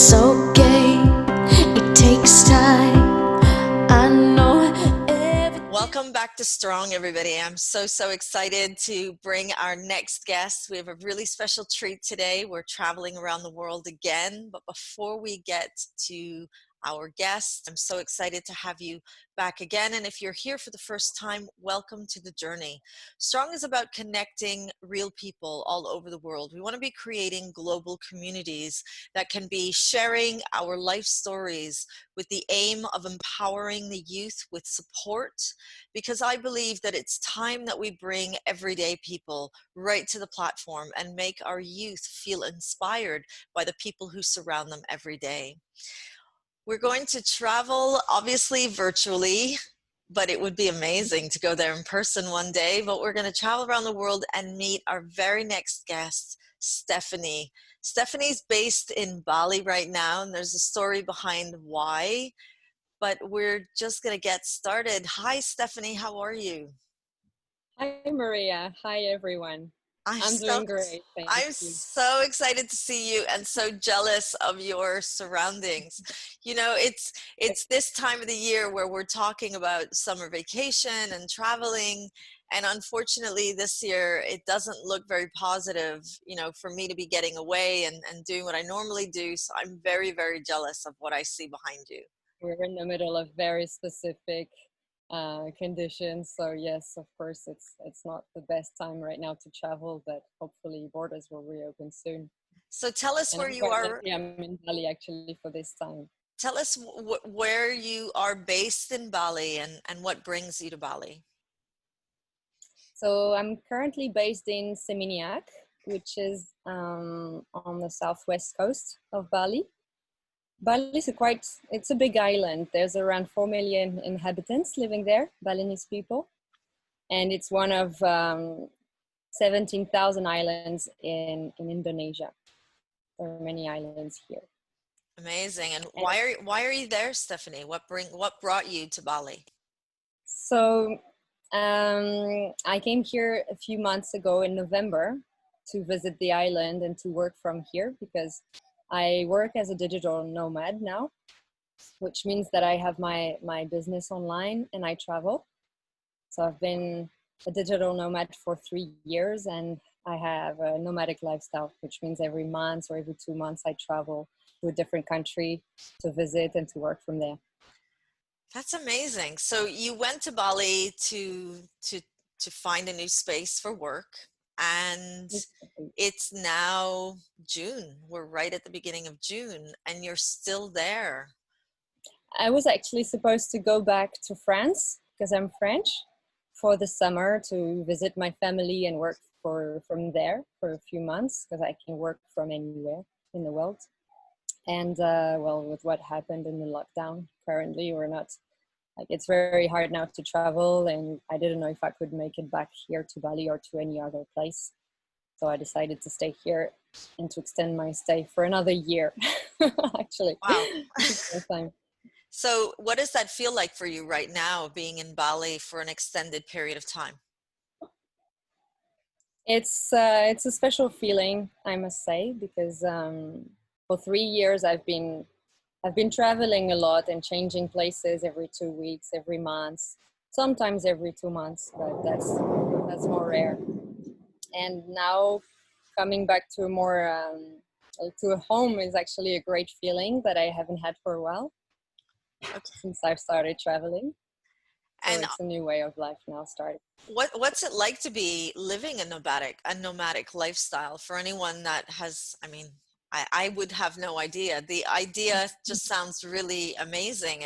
It's okay, it takes time. I know Welcome back to Strong, everybody. I'm so excited to bring our next guest. We have a really special treat today. We're traveling around the world again, but before we get to our guest, I'm so excited to have you back again. And if you're here for the first time, welcome to the journey. Strong is about connecting real people all over the world. We want to be creating global communities that can be sharing our life stories with the aim of empowering the youth with support, because I believe that it's time that we bring everyday people right to the platform and make our youth feel inspired by the people who surround them every day. We're going to travel, obviously virtually, but it would be amazing to go there in person one day. But we're going to travel around the world and meet our very next guest, Stephanie. Stephanie's based in Bali right now, and there's a story behind why, but we're just going to get started. Hi, Stephanie. How are you? Hi, Maria. Hi, everyone. I'm I'm so doing great. Thank I'm you. so excited to see you and so jealous of your surroundings. You know, it's this time of the year where we're talking about summer vacation and traveling, and unfortunately this year it doesn't look very positive, for me to be getting away and doing what I normally do. So I'm very jealous of what I see behind you. We're in the middle of very specific conditions. So yes, of course, it's not the best time right now to travel, but hopefully borders will reopen soon. So tell us And where I'm you quite are. lucky. I'm in Bali actually for this time. Tell us where you are based in Bali, and what brings you to Bali. So I'm currently based in Seminyak, which is on the southwest coast of Bali. Bali is it's a big island. There's around 4 million inhabitants living there, Balinese people. And it's one of 17,000 islands in Indonesia. There are many islands here. Amazing. And And why are you there, Stephanie? What brought you to Bali? so I came here a few months ago in November to visit the island and to work from here because I work as a digital nomad now, which means that I have my business online and I travel. So I've been a digital nomad for 3 years and I have a nomadic lifestyle, which means every month or every 2 months I travel to a different country to visit and to work from there. That's amazing. So you went to Bali to find a new space for work, and it's now June. We're right at the beginning of June, and you're still there. I was actually supposed to go back to France because I'm French for the summer to visit my family and work from there for a few months because I can work from anywhere in the world. And well, with what happened in the lockdown, currently we're not like it's very hard now to travel, and I didn't know if I could make it back here to Bali or to any other place. So I decided to stay here and to extend my stay for another year. Actually, Wow. time. So what does that feel like for you right now, being in Bali for an extended period of time? It's a special feeling, I must say, because for 3 years I've been traveling a lot and changing places every 2 weeks, every month, sometimes every 2 months, but that's more rare. And now coming back to a more to a home is actually a great feeling that I haven't had for a while Okay. since I've started traveling. So And it's a new way of life now starting. what's it like to be living a nomadic lifestyle for anyone that has, I mean, I would have no idea. The idea just sounds really amazing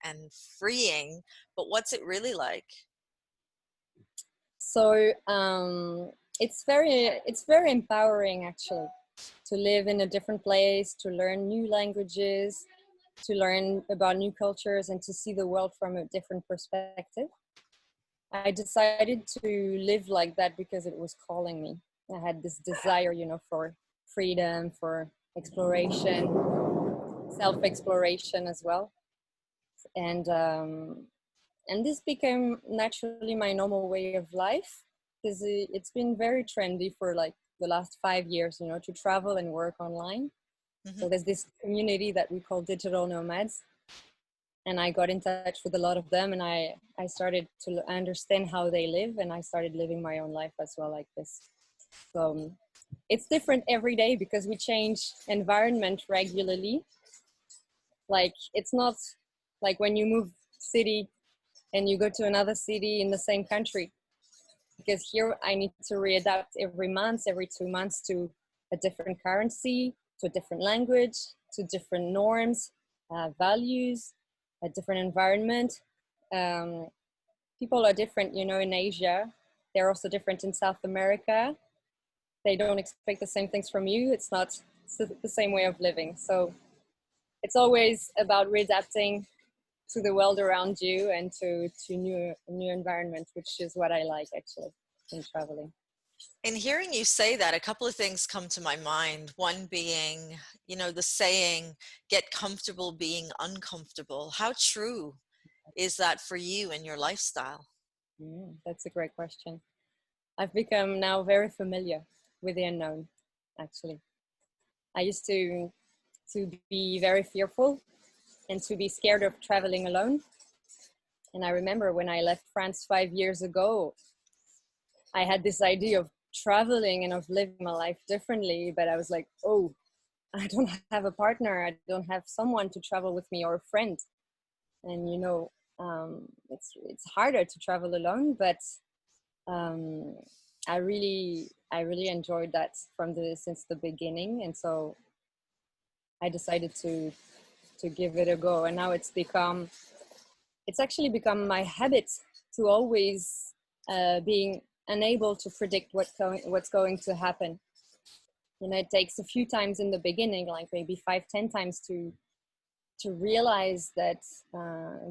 and freeing, but what's it really like? So it's very empowering actually to live in a different place, to learn new languages, to learn about new cultures, and to see the world from a different perspective. I decided to live like that because it was calling me. I had this desire, for freedom, for exploration, self-exploration as well, and this became naturally my normal way of life because it's been very trendy for like the last 5 years, to travel and work online. Hmm. So there's this community that we call digital nomads, and I got in touch with a lot of them, and I started to understand how they live, and I started living my own life as well like this. So it's different every day because we change environment regularly. Like it's not like when you move city and you go to another city in the same country, because here I need to readapt every month, every 2 months to a different currency, to a different language, to different norms, values, a different environment. Um, People are different, you know, in Asia. They're also different in South America. They don't expect the same things from you. It's not the same way of living. So it's always about readapting to the world around you and to new environment, which is what I like actually in traveling. In hearing you say that, a couple of things come to my mind. One being, you know, the saying, get comfortable being uncomfortable. How true is that for you and your lifestyle? That's a great question. I've become now very familiar with the unknown, actually. I used to be very fearful and to be scared of traveling alone. And I remember when I left France 5 years ago, I had this idea of traveling and of living my life differently, but I was like, oh, I don't have a partner. I don't have someone to travel with me or a friend. And you know, it's harder to travel alone, but um, I really enjoyed that since the beginning, and so I decided to give it a go. And now it's actually become my habit to always being unable to predict what's going to happen. You know, it takes a few times in the beginning, like maybe 5, 10 times to realize that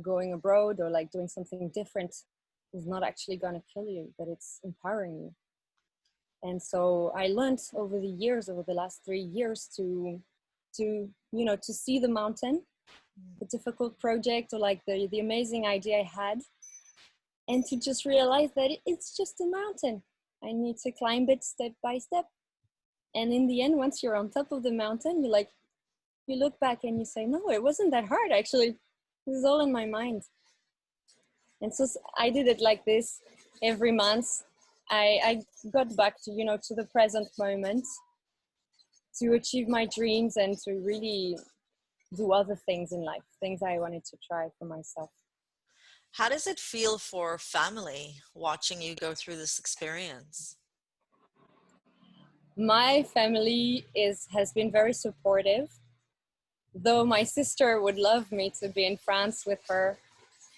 going abroad or like doing something different is not actually going to kill you, but it's empowering you. And so I learned over the years, over the last 3 years, to see the mountain, the difficult project, or like the amazing idea I had, and to just realize that it's just a mountain. I need to climb it step by step. And in the end, once you're on top of the mountain, you look back and you say, no, it wasn't that hard actually. This is all in my mind. And so I did it like this every month. I got back to the present moment, to achieve my dreams and to really do other things in life, things I wanted to try for myself. How does it feel for family watching you go through this experience? My family has been very supportive, though my sister would love me to be in France with her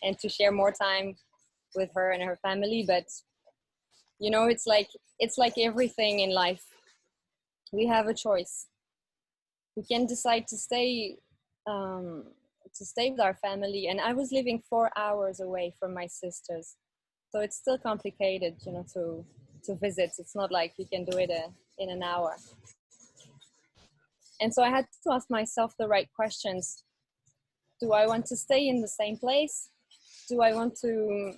and to share more time with her and her family. But it's like everything in life. We have a choice. We can decide um, to stay with our family. And I was living 4 hours away from my sisters, so it's still complicated, to visit. It's not like you can do it in an hour. And so I had to ask myself the right questions. Do I want to stay in the same place? Do I want to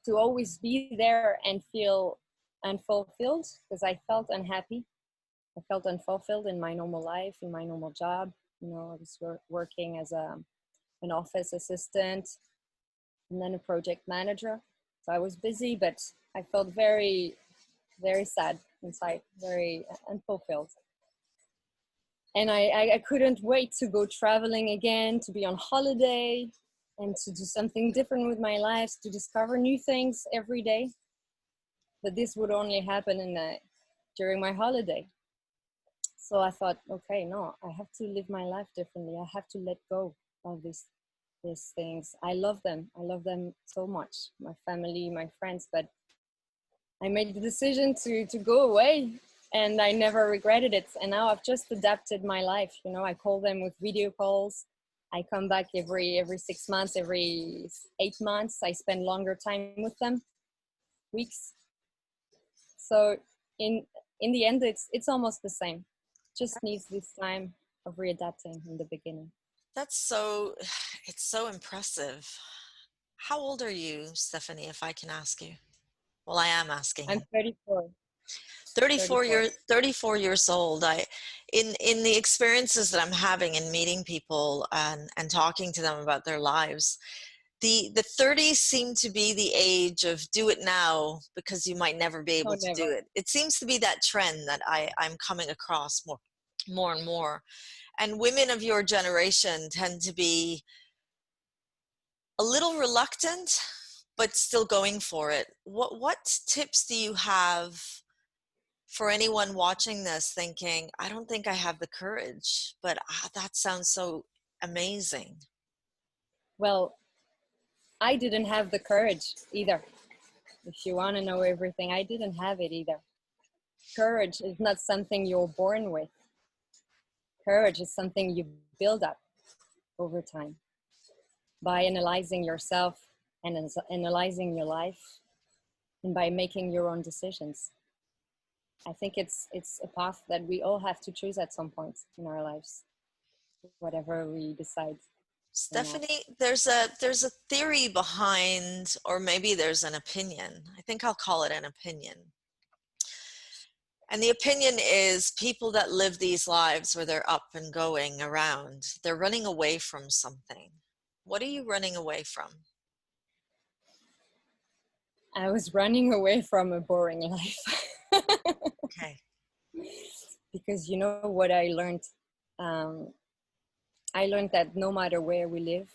always be there and feel unfulfilled? Because I felt unhappy. I felt unfulfilled in my normal life, in my normal job. I was working as an office assistant and then a project manager. So I was busy, but I felt very, very sad inside, very unfulfilled. And I couldn't wait to go traveling again, to be on holiday and to do something different with my life, to discover new things every day. But this would only happen during my holiday. So I thought, okay, no, I have to live my life differently. I have to let go of these things. I love them. I love them so much, my family, my friends. But I made the decision to go away, and I never regretted it. And now I've just adapted my life. I call them with video calls. I come back every 6 months, every 8 months. I spend longer time with them, weeks. So in in the end, it's almost the same. Just needs this time of readapting in the beginning. That's so, it's so impressive. How old are you, Stephanie, if I can ask you? Well, I am asking I'm you. 34. 34. 34 years old. In the experiences that I'm having in meeting people and talking to them about their lives, the 30s seem to be the age of do it now because you might never be Oh, able to do never. it. It seems to be that trend that I'm coming across more and more. And women of your generation tend to be a little reluctant, but still going for it. What tips do you have for anyone watching this thinking, I don't think I have the courage, but that sounds so amazing? Well, I didn't have the courage either. If you want to know everything, I didn't have it either. Courage is not something you're born with. Courage is something you build up over time by analyzing yourself and analyzing your life and by making your own decisions. I think it's a path that we all have to choose at some point in our lives, whatever we decide or not. Stephanie, there's a theory behind, or maybe there's an opinion. I think I'll call it an opinion. And the opinion is people that live these lives where they're up and going around, they're running away from something. What are you running away from? I was running away from a boring life. Okay. Because you know what I learned? Um, I learned that no matter where we live,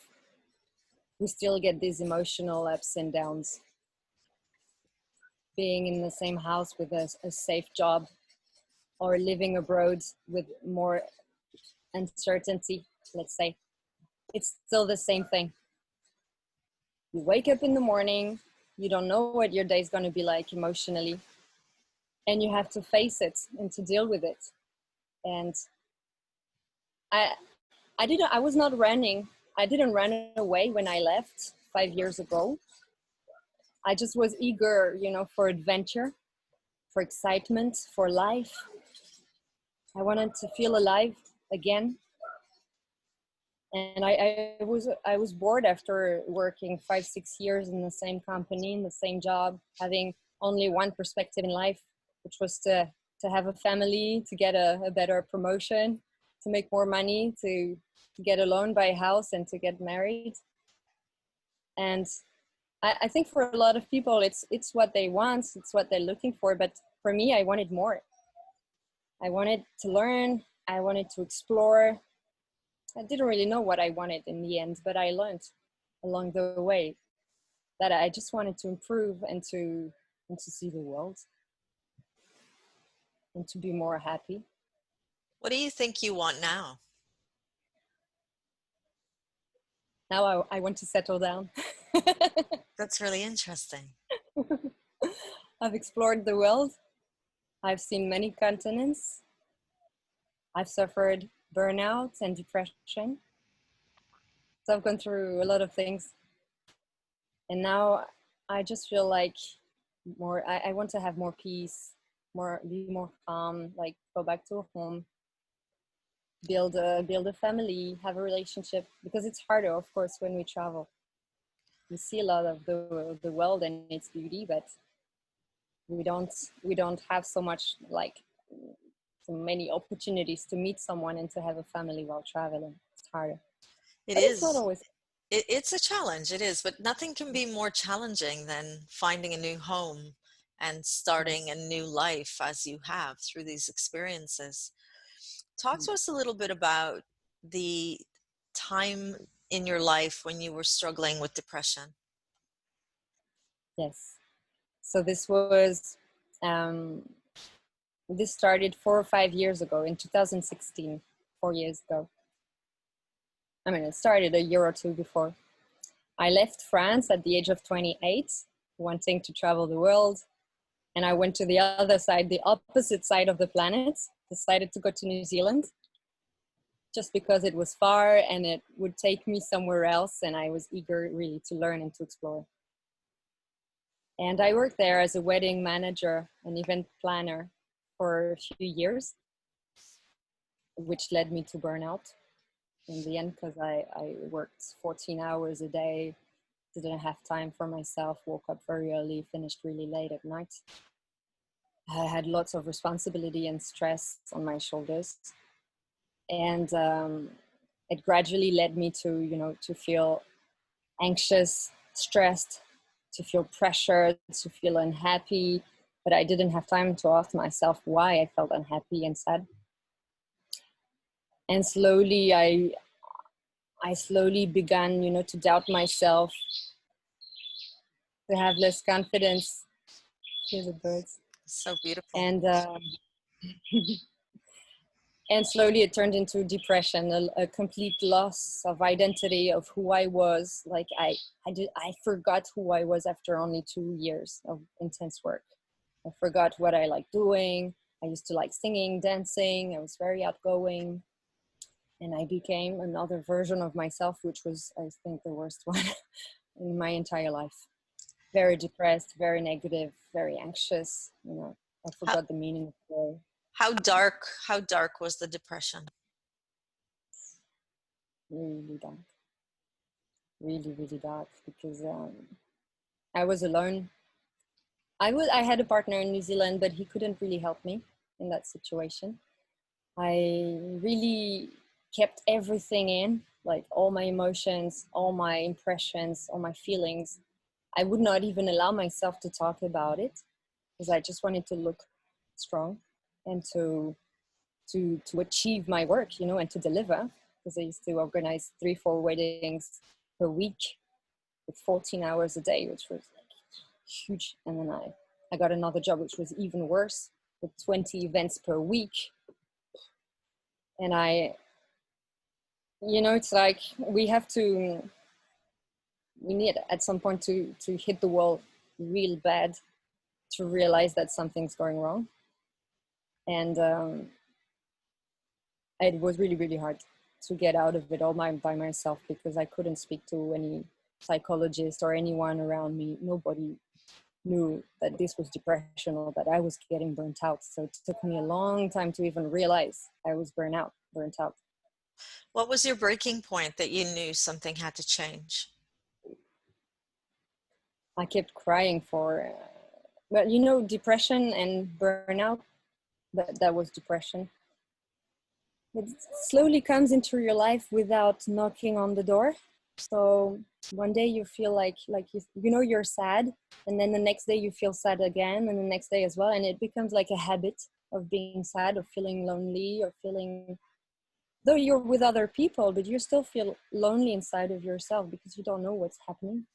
we still get these emotional ups and downs. Being in the same house with a safe job or living abroad with more uncertainty, let's say, it's still the same thing. You wake up in the morning, you don't know what your day is going to be like emotionally, and you have to face it and to deal with it. And I, I was not running. I didn't run away when I left 5 years ago. I just was eager, for adventure, for excitement, for life. I wanted to feel alive again. And I was bored after working 5-6 years in the same company, in the same job, having only one perspective in life, which was to have a family, to get a better promotion, to make more money, to get a loan, buy a house, and to get married. And I think for a lot of people, it's what they want, it's what they're looking for. But for me, I wanted more. I wanted to learn. I wanted to explore. I didn't really know what I wanted in the end, but I learned along the way that I just wanted to improve and to see the world and to be more happy. What do you think you want now? Now I want to settle down. That's really interesting. I've explored the world. I've seen many continents. I've suffered burnout and depression. So I've gone through a lot of things. And now I just feel like I want to have more peace, be more calm, like go back to a home, build a family, have a relationship, because it's harder, of course, when we travel. We see a lot of the world and its beauty, but we don't have so much, like, so many opportunities to meet someone and to have a family while traveling. It's harder. It But it's not is. always. It's a challenge, it is, but nothing can be more challenging than finding a new home and starting a Yes. new life as you have through these experiences. Talk to us a little bit about the time in your life when you were struggling with depression. Yes. So um, this started 4 or 5 years ago in 2016, 4 years ago. I mean, it started a year or two before. I left France at the age of 28, wanting to travel the world. And I went to the other side, the opposite side of the planet, decided to go to New Zealand just because it was far and it would take me somewhere else. And I was eager really to learn and to explore. And I worked there as a wedding manager and event planner for a few years, which led me to burnout in the end, because I worked 14 hours a day, didn't have time for myself, woke up very early, finished really late at night. I had lots of responsibility and stress on my shoulders. And it gradually led me to, to feel anxious, stressed, to feel pressured, to feel unhappy. But I didn't have time to ask myself why I felt unhappy and sad. And slowly I slowly began, to doubt myself, to have less confidence. Hear the birds. So beautiful. And and slowly it turned into depression, a complete loss of identity of who I was. Like I forgot who I was after only 2 years of intense work. I forgot what I liked doing. I used to like singing, dancing. I was very outgoing. And I became another version of myself, which was, I think, the worst one in my entire life. Very depressed, very negative, very anxious. I How, forgot the meaning of joy. how dark was the depression? Really dark, really, really dark, because I was alone. I had a partner in New Zealand, but he couldn't really help me in that situation. I really kept everything in, like all my emotions, all my impressions, all my feelings. I would not even allow myself to talk about it because I just wanted to look strong and to achieve my work, and to deliver. Because I used to organize 3-4 weddings per week with 14 hours a day, which was like huge. And then I got another job, which was even worse, with 20 events per week. And it's like we need at some point to hit the wall real bad to realize that something's going wrong. And it was really, really hard to get out of it all by myself, because I couldn't speak to any psychologist or anyone around me. Nobody knew that this was depression or that I was getting burnt out. So it took me a long time to even realize I was burnt out. What was your breaking point that you knew something had to change? I kept crying for, depression and burnout, that was depression. It slowly comes into your life without knocking on the door. So one day you feel like you're sad, and then the next day you feel sad again, and the next day as well, and it becomes like a habit of being sad, of feeling lonely, or feeling, though you're with other people, but you still feel lonely inside of yourself because you don't know what's happening.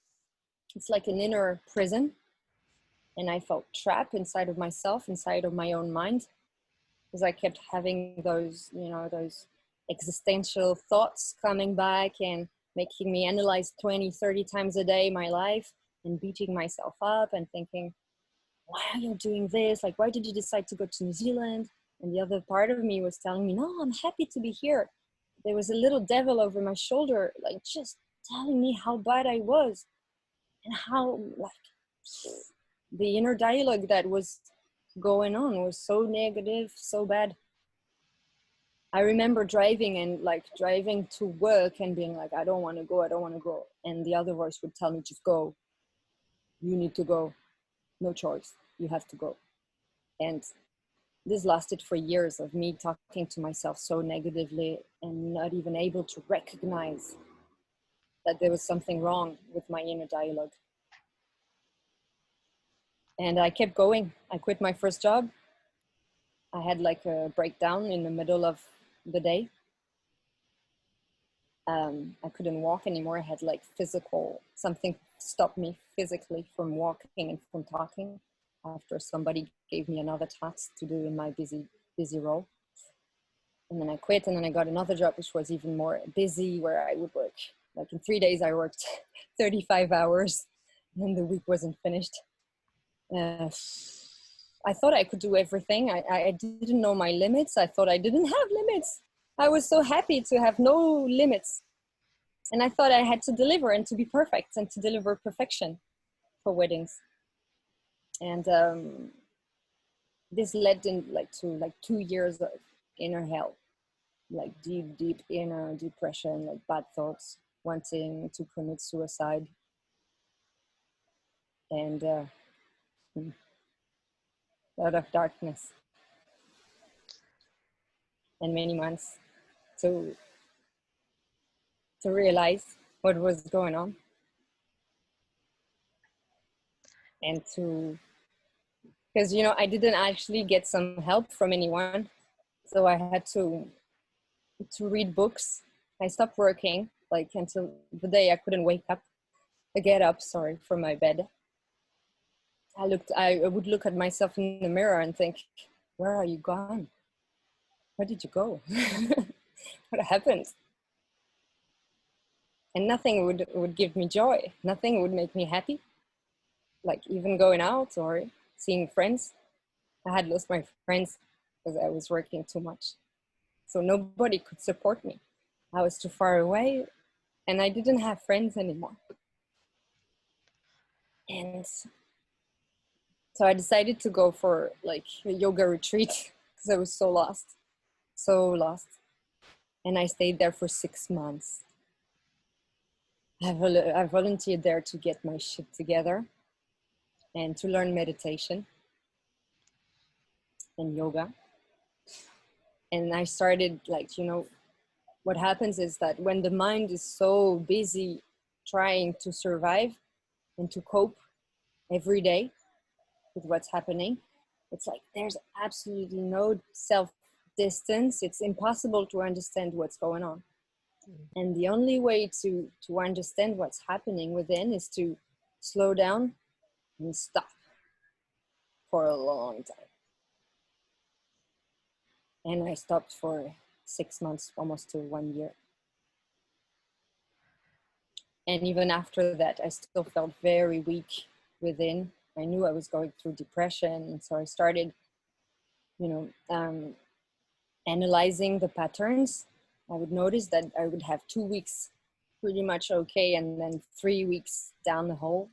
It's like an inner prison, and I felt trapped inside of myself, inside of my own mind, because I kept having those existential thoughts coming back and making me analyze 20, 30 times a day my life, and beating myself up and thinking, why are you doing this? Like, why did you decide to go to New Zealand? And the other part of me was telling me, no, I'm happy to be here. There was a little devil over my shoulder, like just telling me how bad I was, and how like the inner dialogue that was going on was so negative, so bad. I remember driving to work and being like, I don't want to go, I don't want to go. And the other voice would tell me, just go. You need to go. No choice. You have to go. And this lasted for years of me talking to myself so negatively and not even able to recognize that there was something wrong with my inner dialogue. And I kept going. I quit my first job. I had like a breakdown in the middle of the day. I couldn't walk anymore. I had like something stopped me physically from walking and from talking after somebody gave me another task to do in my busy role. And then I quit, and then I got another job, which was even more busy, where I would work, like in 3 days, I worked 35 hours and the week wasn't finished. I thought I could do everything. I didn't know my limits. I thought I didn't have limits. I was so happy to have no limits. And I thought I had to deliver and to be perfect and to deliver perfection for weddings. And this led to 2 years of inner hell, like deep inner depression, like bad thoughts, wanting to commit suicide. And a lot of darkness, and many months to realize what was going on, and to, because I didn't actually get some help from anyone, so I had to read books. I stopped working like until the day I couldn't get up, sorry, from my bed. I would look at myself in the mirror and think, where are you gone? Where did you go? What happened? And nothing would give me joy. Nothing would make me happy. Like even going out or seeing friends. I had lost my friends because I was working too much. So nobody could support me. I was too far away and I didn't have friends anymore. And so I decided to go for like a yoga retreat because I was so lost. And I stayed there for 6 months. I volunteered there to get my shit together and to learn meditation and yoga. And I started what happens is that when the mind is so busy trying to survive and to cope every day with what's happening, it's like there's absolutely no self-distance. It's impossible to understand what's going on. And the only way to understand what's happening within is to slow down and stop for a long time. And I stopped for 6 months, almost to 1 year. And even after that, I still felt very weak within. I knew I was going through depression. And so I started, analyzing the patterns. I would notice that I would have 2 weeks pretty much okay. And then 3 weeks down the hole,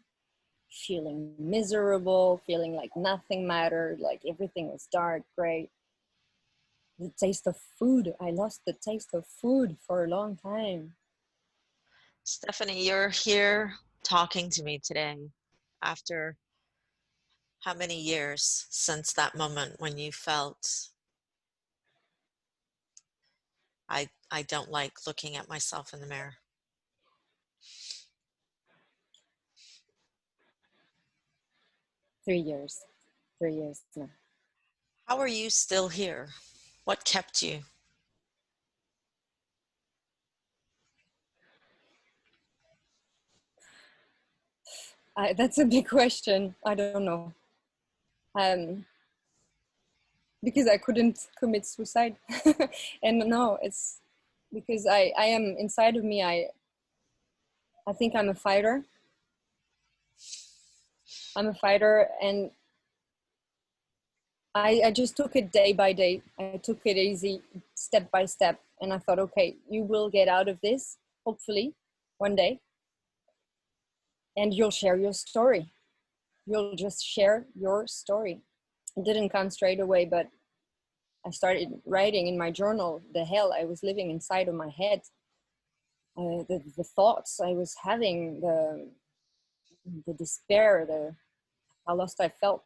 feeling miserable, feeling like nothing mattered, like everything was dark, gray. The taste of food, I lost the taste of food for a long time. Stephanie, you're here talking to me today after how many years since that moment when you felt, I don't like looking at myself in the mirror? 3 years. 3 years now. How are you still here? What kept you? That's a big question. I don't know. Because I couldn't commit suicide. And no, it's because I am inside of me. I think I'm a fighter. And I just took it day by day. I took it easy, step by step. And I thought, okay, you will get out of this, hopefully, one day. And you'll share your story. You'll just share your story. It didn't come straight away, but I started writing in my journal the hell I was living inside of my head, the thoughts I was having, the despair, how lost I felt,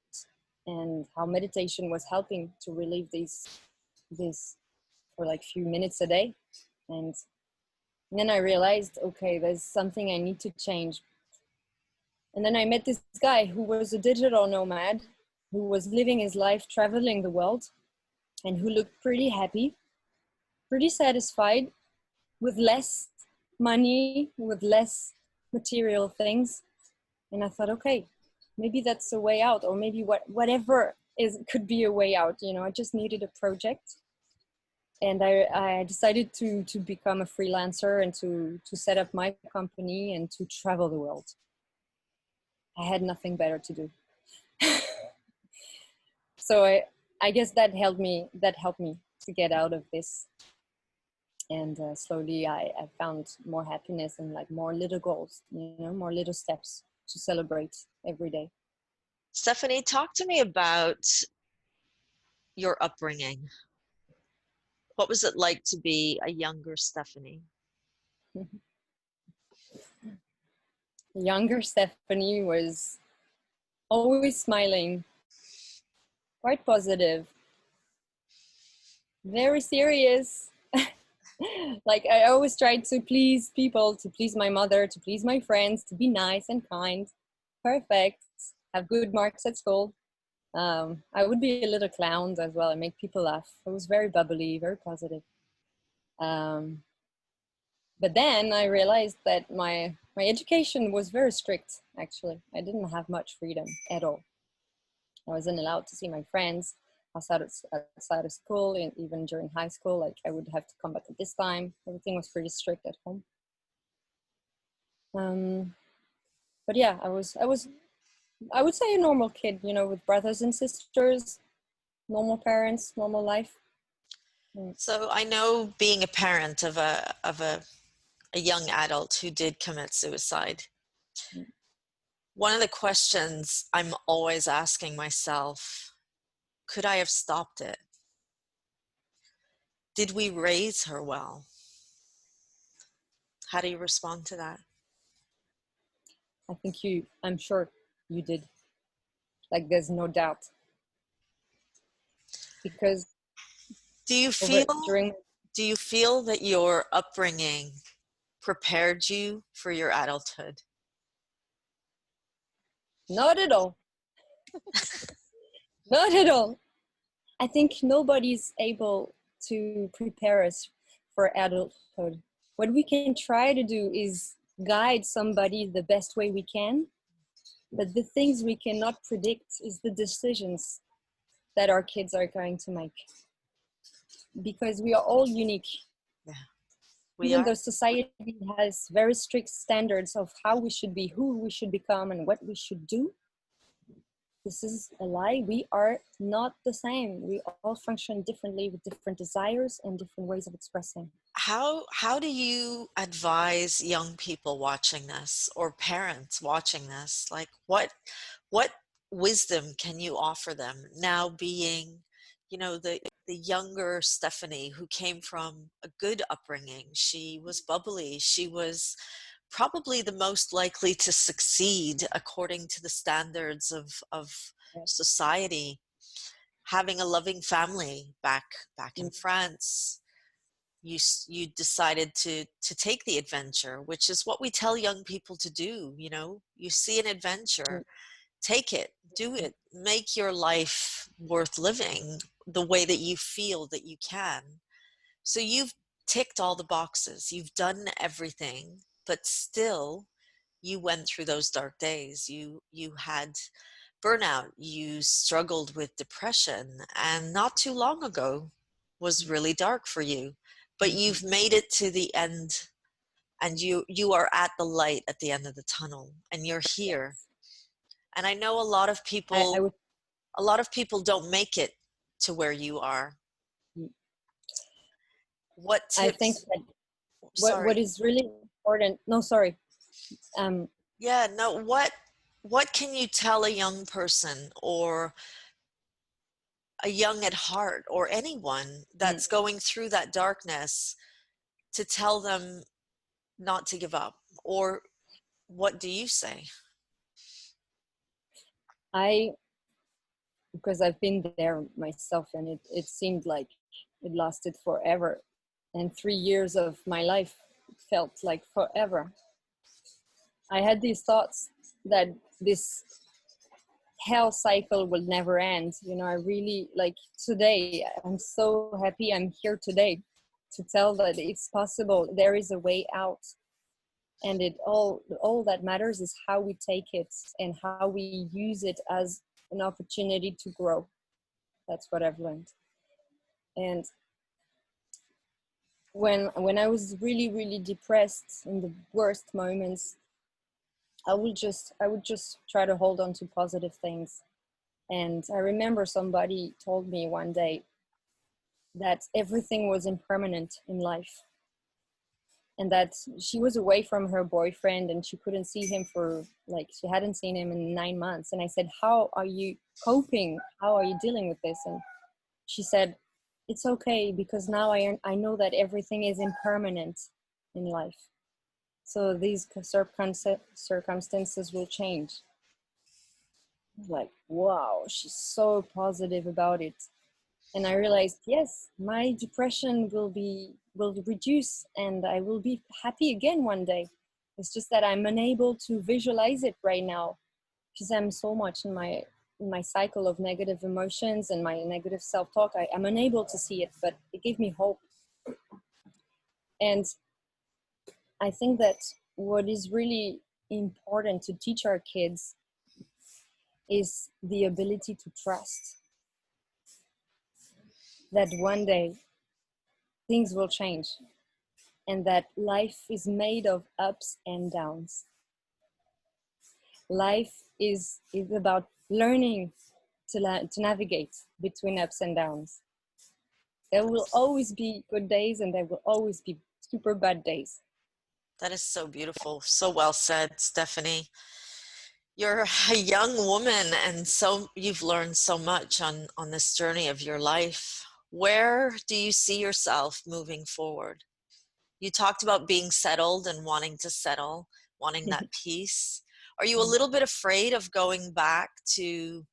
and how meditation was helping to relieve this for like few minutes a day. And then I realized, okay, there's something I need to change. And then I met this guy who was a digital nomad, who was living his life traveling the world, and who looked pretty happy, pretty satisfied, with less money, with less material things. And I thought, okay, maybe that's a way out, or maybe whatever could be a way out. I just needed a project. And I decided to become a freelancer and to set up my company and to travel the world. I had nothing better to do. So I guess that helped me to get out of this. And slowly I found more happiness and like more little goals, more little steps to celebrate every day. Stephanie, talk to me about your upbringing. What was it like to be a younger Stephanie? Younger Stephanie was always smiling, quite positive, very serious. Like I always tried to please people, to please my mother, to please my friends, to be nice and kind, perfect, have good marks at school. I would be a little clown as well and make people laugh. I was very bubbly, very positive. Um, but then I realized that my education was very strict. Actually, I didn't have much freedom at all. I wasn't allowed to see my friends outside of school, and even during high school, like I would have to come back at this time. Everything was pretty strict at home. But yeah, I would say a normal kid, you know, with brothers and sisters, normal parents, normal life. So I know, being a parent of a young adult who did commit suicide, one of the questions I'm always asking myself, could I have stopped it? Did we raise her well? How do you respond to that? I think I'm sure you did. Like, there's no doubt. Because Do you over feel during, do you feel that your upbringing prepared you for your adulthood? not at all, not at all. I think nobody's able to prepare us for adulthood. What we can try to do is guide somebody the best way we can, but the things we cannot predict is the decisions that our kids are going to make, because we are all unique. Yeah, we Even are. though society has very strict standards of how we should be, who we should become, and what we should do, this is a lie. We are not the same. We all function differently with different desires and different ways of expressing. How do you advise young people watching this, or parents watching this? Like, what wisdom can you offer them now, being, the younger Stephanie, who came from a good upbringing? She was bubbly. She was probably the most likely to succeed according to the standards of Yes. society, having a loving family back in France. You decided to take the adventure, which is what we tell young people to do. You see an adventure, take it, do it, make your life worth living the way that you feel that you can. So you've ticked all the boxes, you've done everything, but still you went through those dark days. You had burnout, you struggled with depression, and not too long ago was really dark for you, but you've made it to the end, and you are at the light at the end of the tunnel, and you're here. Yes. And I know a lot of I people would. don't make it to where you are. What I think tips? that what Sorry. is really important. No, sorry. Um, Yeah, no, what can you tell a young person, or a young at heart, or anyone mm, that's going through that darkness, to tell them not to give up? Or what do you say? I because I've been there myself, and it seemed like it lasted forever, and 3 years of my life felt like forever. I had these thoughts that this hell cycle will never end. You know, I really like today. I'm so happy I'm here today to tell that it's possible. There is a way out, and it all that matters is how we take it and how we use it as an opportunity to grow. That's what I've learned. And when I was really depressed in the worst moments, I would just try to hold on to positive things. And I remember somebody told me one day that everything was impermanent in life, and that she was away from her boyfriend and she couldn't see him for, like, she hadn't seen him in 9 months. And I said, how are you coping? How are you dealing with this? And she said, it's okay, because now I know that everything is impermanent in life. So these circumstances will change. Like, wow, she's so positive about it. And I realized, yes, my depression will reduce and I will be happy again one day. It's just that I'm unable to visualize it right now because I'm so much in my cycle of negative emotions and my negative self-talk. I'm unable to see it, but it gave me hope. And I think that what is really important to teach our kids is the ability to trust that one day things will change and that life is made of ups and downs. Life is about learning to navigate between ups and downs. There will always be good days and there will always be super bad days. That is so beautiful. So well said, Stephanie. You're a young woman, and so you've learned so much on this journey of your life. Where do you see yourself moving forward? You talked about being settled and wanting to settle, wanting that peace. Are you a little bit afraid of going back to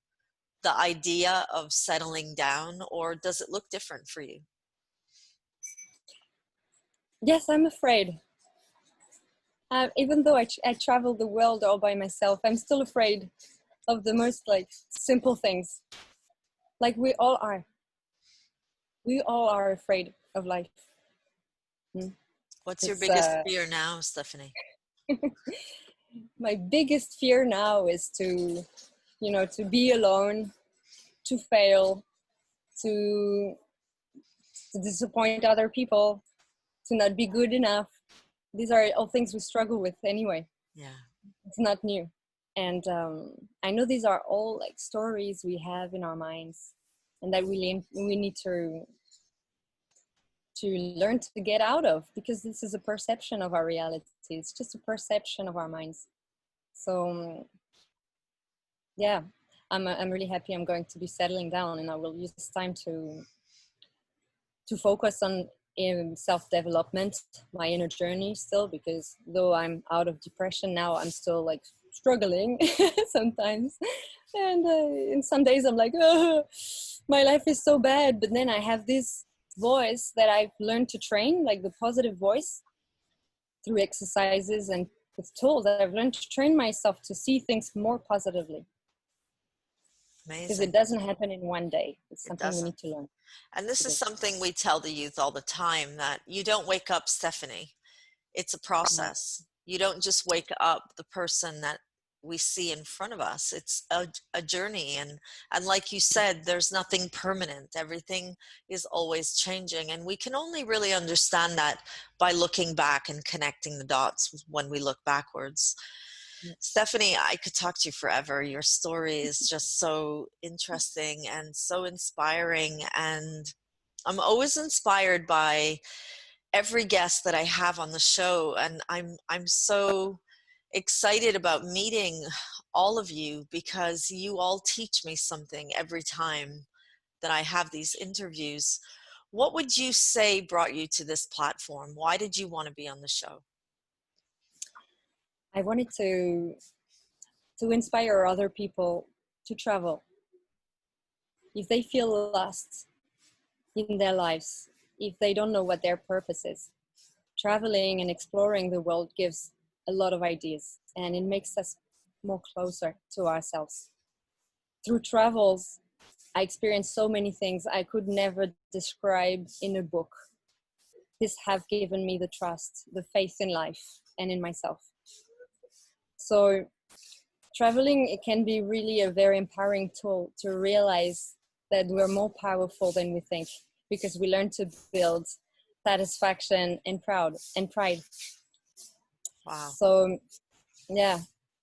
the idea of settling down, or does it look different for you? Yes, I'm afraid. Even though I travel the world all by myself, I'm still afraid of the most like simple things. Like we all are. We all are afraid of life. What's your It's biggest fear now, Stephanie? my biggest fear now is to, to be alone, to fail, to to disappoint other people, to not be good enough. These are all things we struggle with anyway. Yeah. It's not new. And I know these are all like stories we have in our minds and that we need to learn to get out of, because this is a perception of our reality. It's just a perception of our minds. So yeah, I'm really happy I'm going to be settling down, and I will use this time to focus on self-development, my inner journey still, because though I'm out of depression now, I'm still like struggling sometimes. And some days I'm like, oh, my life is so bad. But then I have this voice that I've learned to train, like the positive voice, through exercises and with tools that I've learned to train myself to see things more positively. Because Amazing. it doesn't happen in one day. It's It something we doesn't. need to learn And this to is do. something we tell the youth all the time, that you don't wake up Stephanie. It's a process. You don't just wake up the person that we see in front of us. It's a journey. And like you said, there's nothing permanent. Everything is always changing. And we can only really understand that by looking back and connecting the dots when we look backwards. Stephanie, I could talk to you forever. Your story is just so interesting and so inspiring. And I'm always inspired by every guest that I have on the show, and I'm so excited about meeting all of you, because you all teach me something every time that I have these interviews. What would you say brought you to this platform? Why did you want to be on the show? I wanted to inspire other people to travel. If they feel lost in their lives, if they don't know what their purpose is, traveling and exploring the world gives a lot of ideas, and it makes us more closer to ourselves. Through travels, I experienced so many things I could never describe in a book. This have given me the trust, the faith in life and in myself. So traveling, it can be really a very empowering tool to realize that we're more powerful than we think, because we learn to build satisfaction and pride. Wow. So yeah,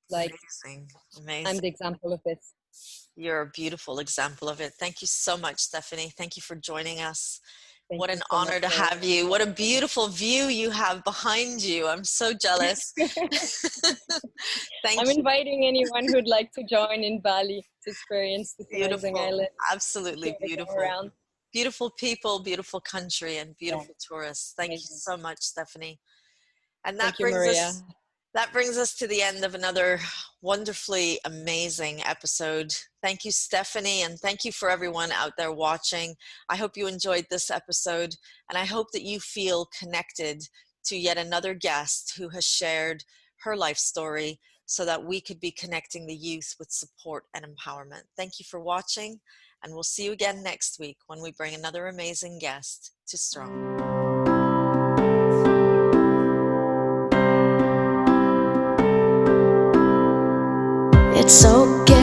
like Amazing. I'm Amazing. the example of this. You're a beautiful example of it. Thank you so much, Stephanie. Thank you for joining us. Thank What you an so much, honor to Maria. have you. What a beautiful view you have behind you. I'm so jealous. Thank I'm you. inviting anyone who'd like to join in Bali to experience this amazing Beautiful. island. Absolutely Give it a go beautiful. around. Beautiful people, beautiful country, and Yeah, beautiful tourists. Thank you amazing. so much, Stephanie. And that Thank you, brings us Maria. That brings us to the end of another wonderfully amazing episode. Thank you, Stephanie, and thank you for everyone out there watching. I hope you enjoyed this episode, and I hope that you feel connected to yet another guest who has shared her life story so that we could be connecting the youth with support and empowerment. Thank you for watching, and we'll see you again next week when we bring another amazing guest to Strong. It's okay.